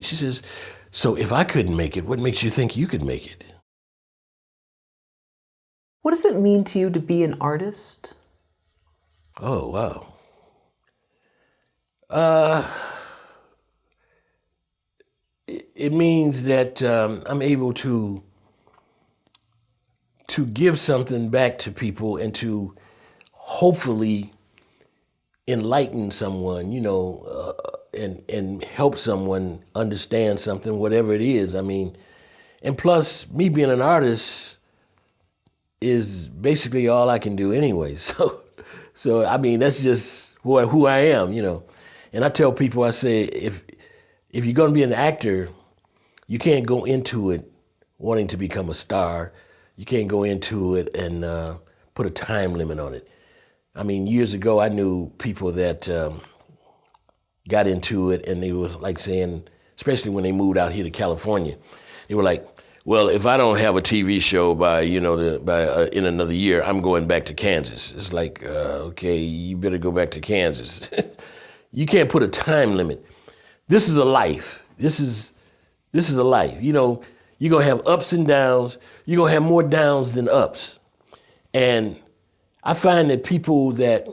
She says, so if I couldn't make it, what makes you think you could make it? What does it mean to you to be an artist? Oh, wow. It means that I'm able to give something back to people and to hopefully enlighten someone, and help someone understand something, whatever it is. I mean, and plus, me being an artist is basically all I can do anyway. So I mean, that's just who I am, And I tell people, I say, if you're going to be an actor, you can't go into it wanting to become a star. You can't go into it and put a time limit on it. I mean, years ago, I knew people that got into it, and they were like saying, especially when they moved out here to California, they were like, well, if I don't have a TV show by in another year, I'm going back to Kansas. It's like, okay, you better go back to Kansas. You can't put a time limit. This is a life. This is a life. You're gonna have ups and downs. You're gonna have more downs than ups. And I find that people that,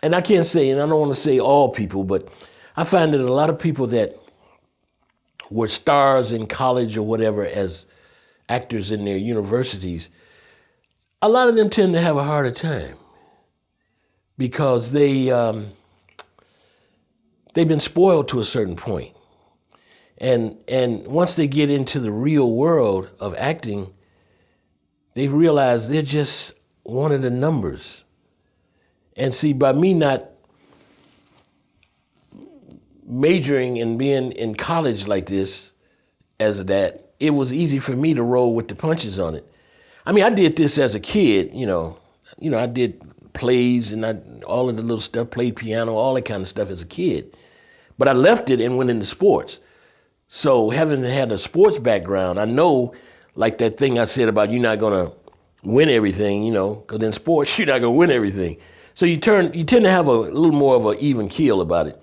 and I can't say, and I don't want to say all people, but I find that a lot of people that were stars in college or whatever as actors in their universities, a lot of them tend to have a harder time because they've been spoiled to a certain point. And once they get into the real world of acting, they realize they're just one of the numbers. And see, by me not majoring and being in college like this, as that, it was easy for me to roll with the punches on it. I mean, I did this as a kid, I did plays and all of the little stuff, played piano, all that kind of stuff as a kid. But I left it and went into sports. So having had a sports background, I know, like that thing I said about you're not gonna win everything, because in sports you're not gonna win everything. So you tend to have a little more of an even keel about it.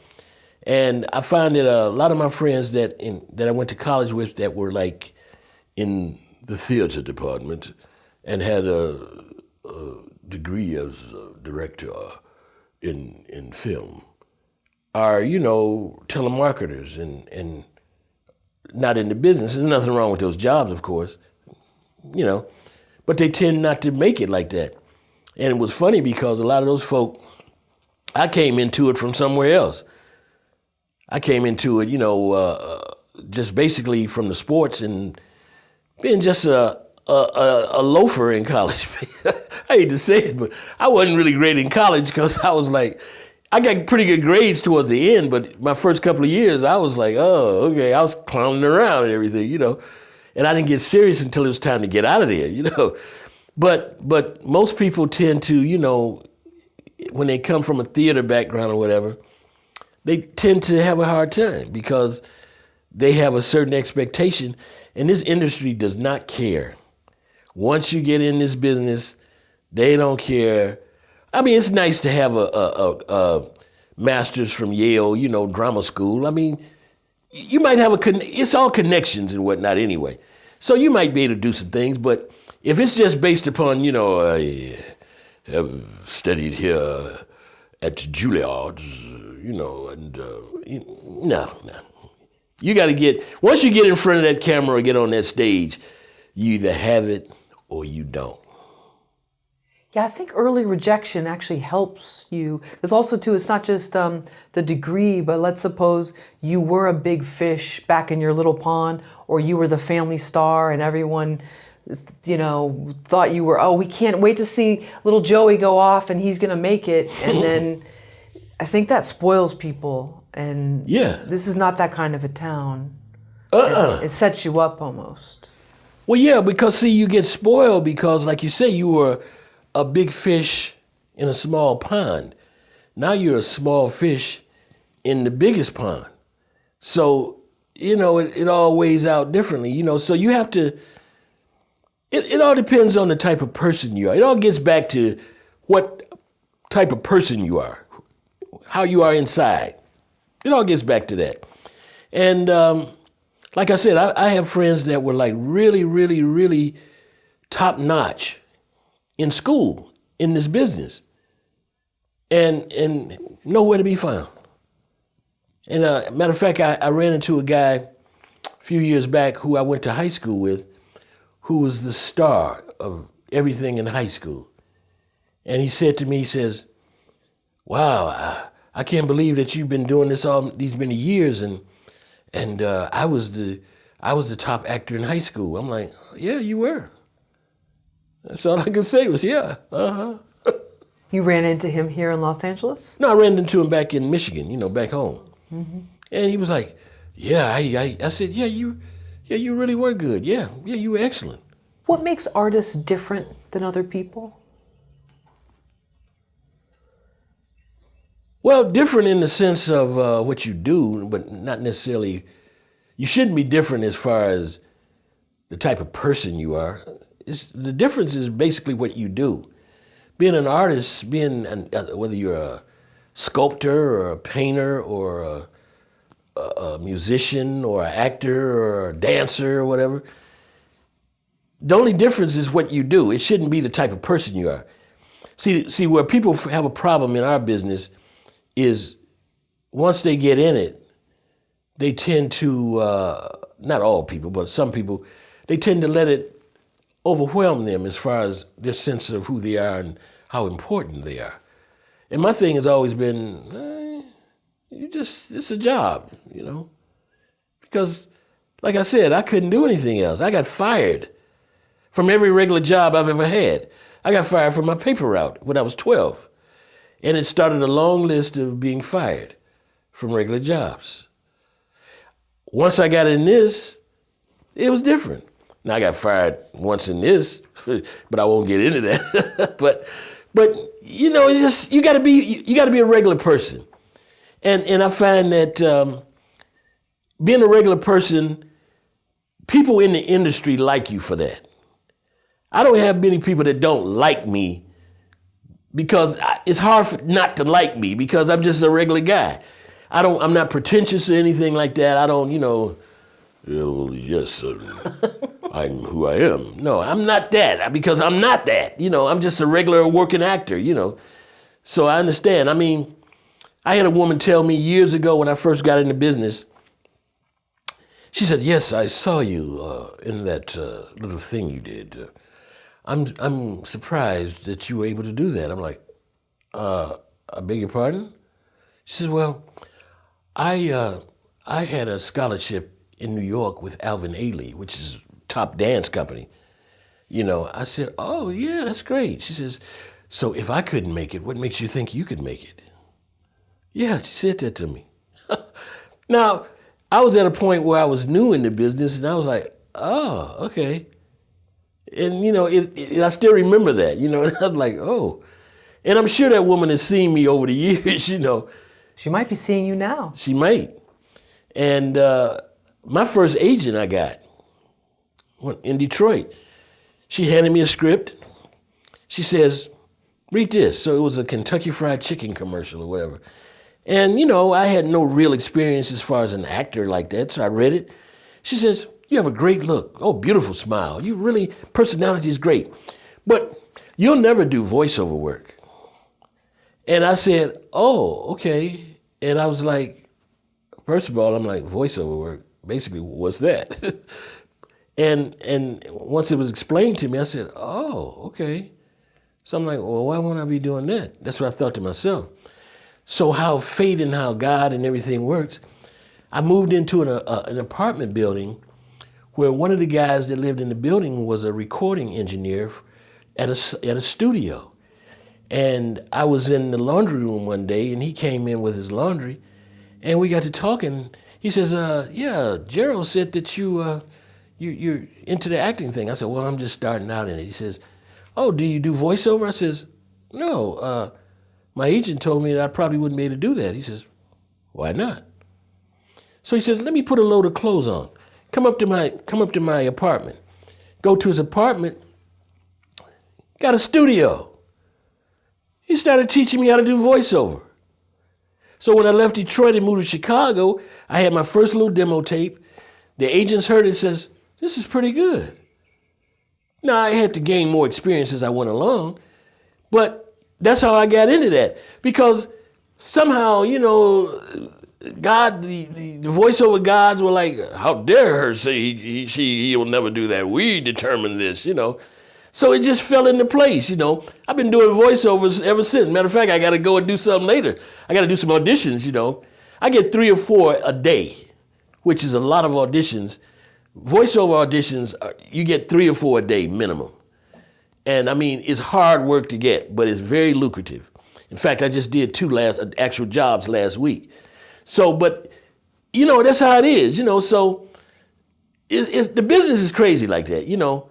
And I find that a lot of my friends that I went to college with that were like in the theater department and had a degree as a director in film are, telemarketers and not in the business. There's nothing wrong with those jobs, of course, but they tend not to make it like that. And it was funny because a lot of those folk, I came into it from somewhere else. I came into it, just basically from the sports and being just a loafer in college. I hate to say it, but I wasn't really great in college because I was like, I got pretty good grades towards the end, but my first couple of years, I was like, oh, okay, I was clowning around and everything, and I didn't get serious until it was time to get out of there, But most people tend to, when they come from a theater background or whatever, they tend to have a hard time because they have a certain expectation, and this industry does not care. Once you get in this business, they don't care. I mean, it's nice to have a master's from Yale, drama school. I mean, you might have it's all connections and whatnot anyway. So you might be able to do some things, but if it's just based upon, I have studied here at Juilliard, no. You got to once you get in front of that camera or get on that stage, you either have it or you don't. Yeah, I think early rejection actually helps you. Because also, too, it's not just the degree, but let's suppose you were a big fish back in your little pond, or you were the family star and everyone, thought you were, we can't wait to see little Joey go off and he's going to make it. And then I think that spoils people. And yeah, this is not that kind of a town. It sets you up almost. Well, yeah, because see, you get spoiled because, like you say, you were a big fish in a small pond. Now you're a small fish in the biggest pond. So, it all weighs out differently, so you have to, it all depends on the type of person you are. It all gets back to what type of person you are, how you are inside. It all gets back to that. And like I said, I have friends that were like really, really, really top notch in school, in this business, and nowhere to be found. And matter of fact, I ran into a guy a few years back who I went to high school with, who was the star of everything in high school. And he said to me, he says, wow, I can't believe that you've been doing this all these many years, and I was the top actor in high school. I'm like, yeah, you were. That's all I could say was, yeah, uh-huh. You ran into him here in Los Angeles? No, I ran into him back in Michigan, back home. Mm-hmm. And he was like, yeah, I said, yeah, you really were good. Yeah, you were excellent. What makes artists different than other people? Well, different in the sense of what you do, but not necessarily, you shouldn't be different as far as the type of person you are. The difference is basically what you do. Being an artist, whether you're a sculptor or a painter or a musician or an actor or a dancer or whatever, the only difference is what you do. It shouldn't be the type of person you are. See, where people have a problem in our business is once they get in it, they tend to, not all people, but some people, they tend to let it overwhelm them as far as their sense of who they are and how important they are. And my thing has always been, it's a job, Because, like I said, I couldn't do anything else. I got fired from every regular job I've ever had. I got fired from my paper route when I was 12. And it started a long list of being fired from regular jobs. Once I got in this, it was different. Now I got fired once in this, but I won't get into that. but it's just you got to be a regular person, and I find that being a regular person, people in the industry like you for that. I don't have many people that don't like me because it's hard not to like me because I'm just a regular guy. I'm not pretentious or anything like that. I don't, yes, I'm who I am. No, I'm not that because I'm not that. I'm just a regular working actor, So I understand. I mean, I had a woman tell me years ago when I first got into business, she said, yes, I saw you in that little thing you did. I'm surprised that you were able to do that. I'm like, I beg your pardon? She says, well, I had a scholarship in New York with Alvin Ailey, which is a top dance company. I said, oh, yeah, that's great. She says, so if I couldn't make it, what makes you think you could make it? Yeah, she said that to me. Now, I was at a point where I was new in the business, and I was like, oh, okay. And, I still remember that, and I'm like, oh. And I'm sure that woman has seen me over the years, She might be seeing you now. She might. And my first agent I got in Detroit, she handed me a script. She says, read this. So it was a Kentucky Fried Chicken commercial or whatever. And, I had no real experience as far as an actor like that, so I read it. She says, you have a great look. Oh, beautiful smile. Personality is great. But you'll never do voiceover work. And I said, oh, okay. And I was like, first of all, I'm like, voiceover work, basically, what's that? and once it was explained to me, I said, oh, okay. So I'm like, well, why won't I be doing that? That's what I thought to myself. So how fate and how God and everything works, I moved into an apartment building where one of the guys that lived in the building was a recording engineer at a studio. And I was in the laundry room one day, and he came in with his laundry, and we got to talking. He says, yeah, Gerald said that you're into the acting thing. I said, well, I'm just starting out in it. He says, oh, do you do voiceover? I says, no, my agent told me that I probably wouldn't be able to do that. He says, why not? So he says, let me put a load of clothes on. Come up to my apartment. Go to his apartment, got a studio. He started teaching me how to do voiceover. So when I left Detroit and moved to Chicago, I had my first little demo tape. The agents heard it and says, this is pretty good. Now, I had to gain more experience as I went along, but that's how I got into that. Because somehow, God, the voiceover gods were like, how dare her say he will never do that. We determine this, So it just fell into place, I've been doing voiceovers ever since. Matter of fact, I got to go and do something later. I got to do some auditions, I get 3 or 4 a day, which is a lot of auditions. Voiceover auditions, you get 3 or 4 a day minimum. And I mean, it's hard work to get, but it's very lucrative. In fact, I just did 2 actual jobs last week. So, but, that's how it is, so the business is crazy like that,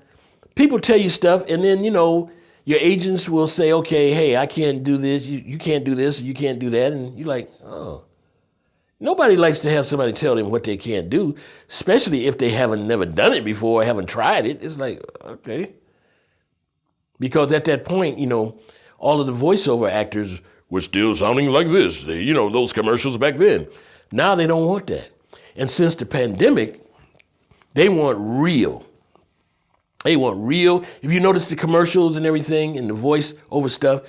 People tell you stuff and then, your agents will say, okay, hey, I can't do this, you can't do this, you can't do that. And you're like, oh. Nobody likes to have somebody tell them what they can't do, especially if they haven't never done it before or haven't tried it. It's like, okay. Because at that point, all of the voiceover actors were still sounding like this, those commercials back then. Now they don't want that. And since the pandemic, they want real. They want real. If you notice the commercials and everything and the voiceover stuff,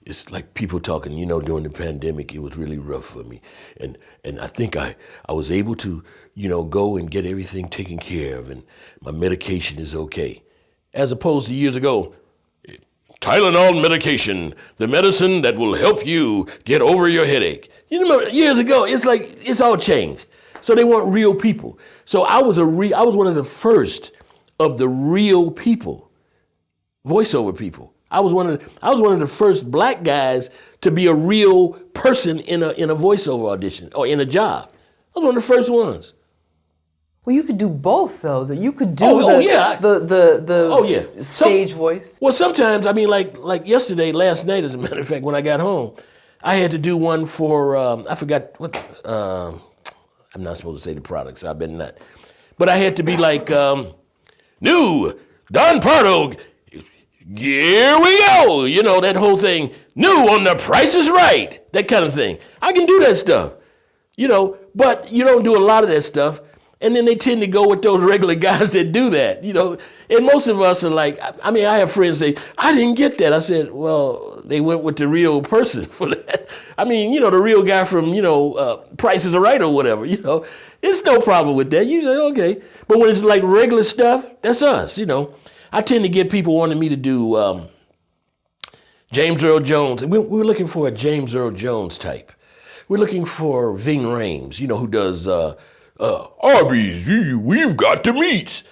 it's like people talking, during the pandemic, it was really rough for me. And I think I was able to, go and get everything taken care of and my medication is okay. As opposed to years ago, Tylenol medication, the medicine that will help you get over your headache. Years ago, it's like, it's all changed. So they want real people. So I was one of the first of the real people, voiceover people. I was one of the first black guys to be a real person in a voiceover audition or in a job. I was one of the first ones. Well, you could do both, though. That you could do the stage voice. Well, sometimes, like yesterday, last night, as a matter of fact, when I got home, I had to do one for, I forgot what, I'm not supposed to say the product, so I better not. But I had to be like, new, Don Pardo, here we go. That whole thing, new on The Price is Right, that kind of thing. I can do that stuff, but you don't do a lot of that stuff. And then they tend to go with those regular guys that do that, And most of us are like, I have friends say, I didn't get that. I said, well, they went with the real person for that. The real guy from, Price is Right or whatever, It's no problem with that. You say, okay. But when it's like regular stuff, that's us, I tend to get people wanting me to do James Earl Jones. We're looking for a James Earl Jones type. We're looking for Ving Rhames, who does Arby's, we've got the meats.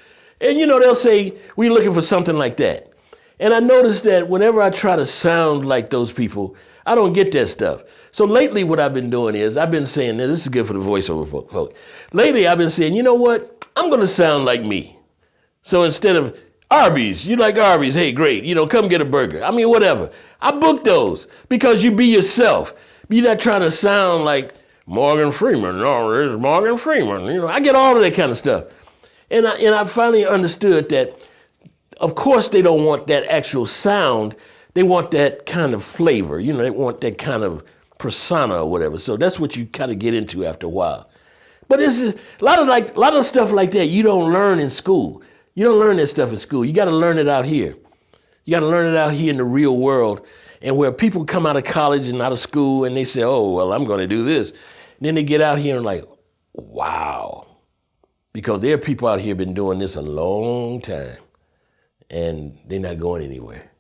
And they'll say, we're looking for something like that. And I noticed that whenever I try to sound like those people, I don't get that stuff. So lately what I've been doing is, I've been saying, this is good for the voiceover folk. Lately I've been saying, you know what? I'm going to sound like me. So instead of Arby's, you like Arby's, hey, great, come get a burger. Whatever. I book those because you be yourself. You're not trying to sound like Morgan Freeman. No, there's Morgan Freeman. I get all of that kind of stuff. And I finally understood that, of course, they don't want that actual sound. They want that kind of flavor. They want that kind of persona or whatever. So that's what you kind of get into after a while. But this is a lot of stuff like that you don't learn in school. You don't learn that stuff in school. You got to learn it out here. You got to learn it out here in the real world, and where people come out of college and out of school and they say, oh, well, I'm going to do this. And then they get out here and like, wow. Because there are people out here been doing this a long time, and they're not going anywhere.